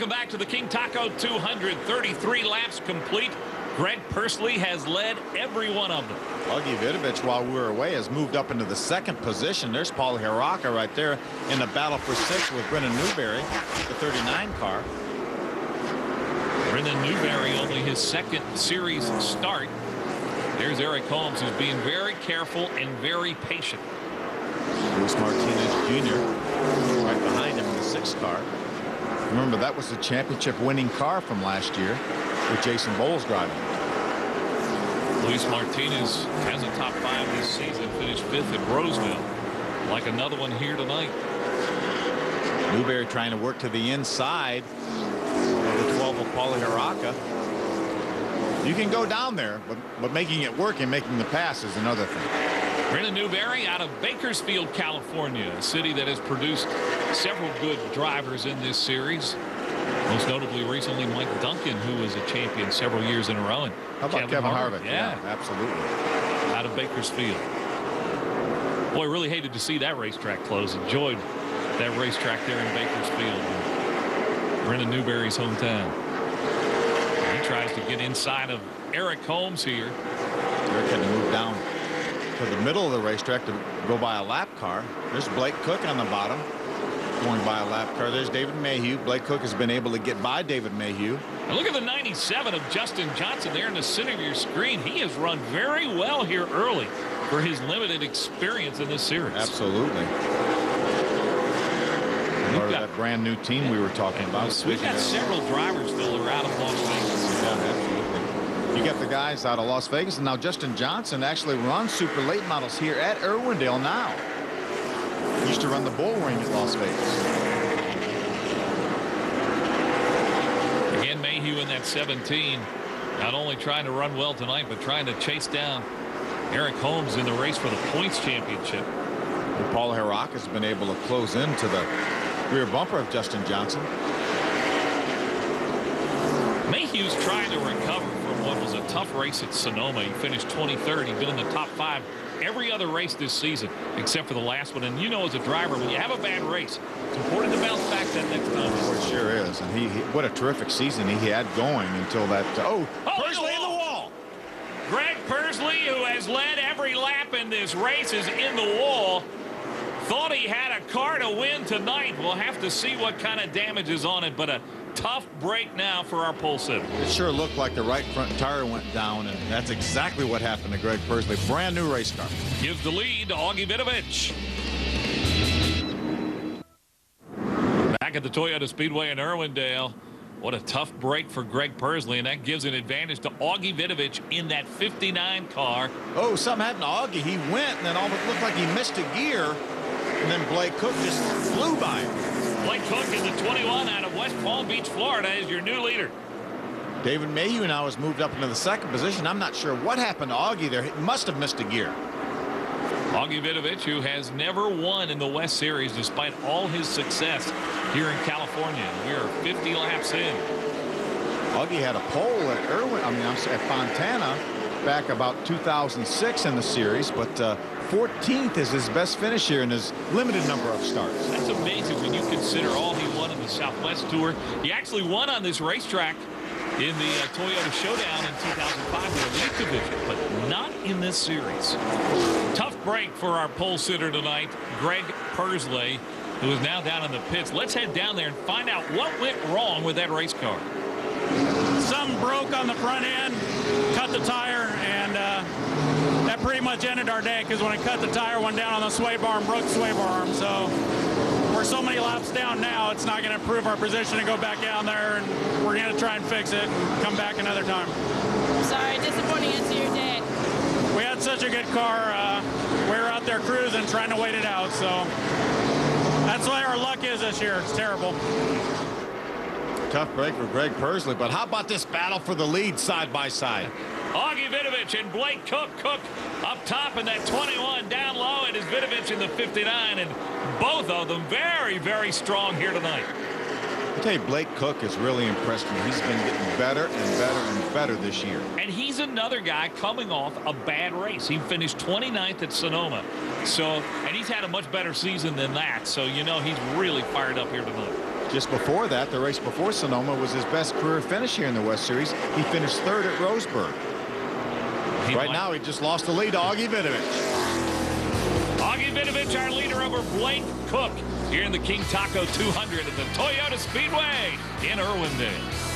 Welcome back to the King Taco 233 laps complete. Greg Pursley has led every one of them. Augie Vidovich, while we were away, has moved up into the second position. There's Paul Hiraka right there in the battle for sixth with Brendan Newberry, the 39 car. Brendan Newberry, only his second series start. There's Eric Holmes, who's being very careful and very patient. Luis Martinez Jr. right behind him in the sixth car. Remember, that was the championship winning car from last year with Jason Bowles driving. Luis Martinez has a top 5 this season, finished 5th at Roseville. Like another one here tonight. Newberry trying to work to the inside of the 12 of Paulie Hiraka. You can go down there, but making it work and making the pass is another thing. Brendan Newberry out of Bakersfield, California, a city that has produced several good drivers in this series. Most notably recently Mike Duncan, who was a champion several years in a row. And how about Kevin Harvick? Yeah, absolutely. Out of Bakersfield. Boy, really hated to see that racetrack close. Enjoyed that racetrack there in Bakersfield, Brendan Newberry's hometown. He tries to get inside of Eric Holmes here. Eric had to move down to the middle of the racetrack to go by a lap car. There's Blake Cook on the bottom going by a lap car. There's David Mayhew. Blake Cook has been able to get by David Mayhew. And look at the 97 of Justin Johnson there in the center of your screen. He has run very well here early for his limited experience in this series. Absolutely. Part of that brand new team we were talking about. We've got several drivers still are out of Las Vegas. Yeah, absolutely. You got the guys out of Las Vegas, and now Justin Johnson actually runs super late models here at Irwindale now. He used to run the bull ring at Las Vegas. Again, Mayhew in that 17, not only trying to run well tonight, but trying to chase down Eric Holmes in the race for the points championship. And Paul Hiraka has been able to close into the rear bumper of Justin Johnson. Mayhew's trying to recover from what was a tough race at Sonoma. He finished 23rd. He's been in the top 5 every other race this season except for the last one. And you know, as a driver, when you have a bad race, it's important to bounce back that next time. Oh, it sure is. And he what a terrific season he had going until that. Pursley in the wall. Greg Pursley, who has led every lap in this race, is in the wall. Thought he had a car to win tonight. We'll have to see what kind of damage is on it, but a tough break now for our pole sitter. It sure looked like the right front tire went down, and that's exactly what happened to Greg Pursley. Brand new race car. Gives the lead to Augie Vidovich. Back at the Toyota Speedway in Irwindale. What a tough break for Greg Pursley, and that gives an advantage to Augie Vidovich in that 59 car. Oh, something happened to Augie. He went, and then almost looked like he missed a gear, and then Blake Cook just flew by him. Blake Cook is the 21 out of West Palm Beach, Florida, is your new leader. David Mayhew now has moved up into the second position. I'm not sure what happened to Augie there. He must have missed a gear. Augie Vidovich, who has never won in the West Series despite all his success here in California. We are 50 laps in. Augie had a pole at at Fontana back about 2006 in the series, but 14th is his best finish here in his limited number of starts. That's amazing when you consider all he won in the Southwest Tour. He actually won on this racetrack in the Toyota Showdown in 2005 in the Elite Division, but not in this series. Tough break for our pole sitter tonight, Greg Pursley, who is now down in the pits. Let's head down there and find out what went wrong with that race car. Something broke on the front end, cut the tire, and that pretty much ended our day, because when I cut the tire, went down on the sway bar and broke the sway bar arm. So we're so many laps down now, it's not going to improve our position to go back down there, and we're going to try and fix it and come back another time. Sorry, disappointing end to your day. We had such a good car. We were out there cruising, trying to wait it out. So that's why our luck is this year. It's terrible. Tough break for Greg Pursley, but how about this battle for the lead side by side? Augie Vidovich and Blake Cook. Cook up top in that 21, down low it is Vidovich in the 59, and both of them very, very strong here tonight. I tell you, Blake Cook has really impressed me. He's been getting better and better and better this year. And he's another guy coming off a bad race. He finished 29th at Sonoma. And he's had a much better season than that. So, you know, he's really fired up here tonight. Just before that, the race before Sonoma was his best career finish here in the West Series. He finished 3rd at Roseburg. Right now, he just lost the lead to Augie Vidovich. Augie Vidovich, our leader over Blake Cook here in the King Taco 200 at the Toyota Speedway in Irwindale.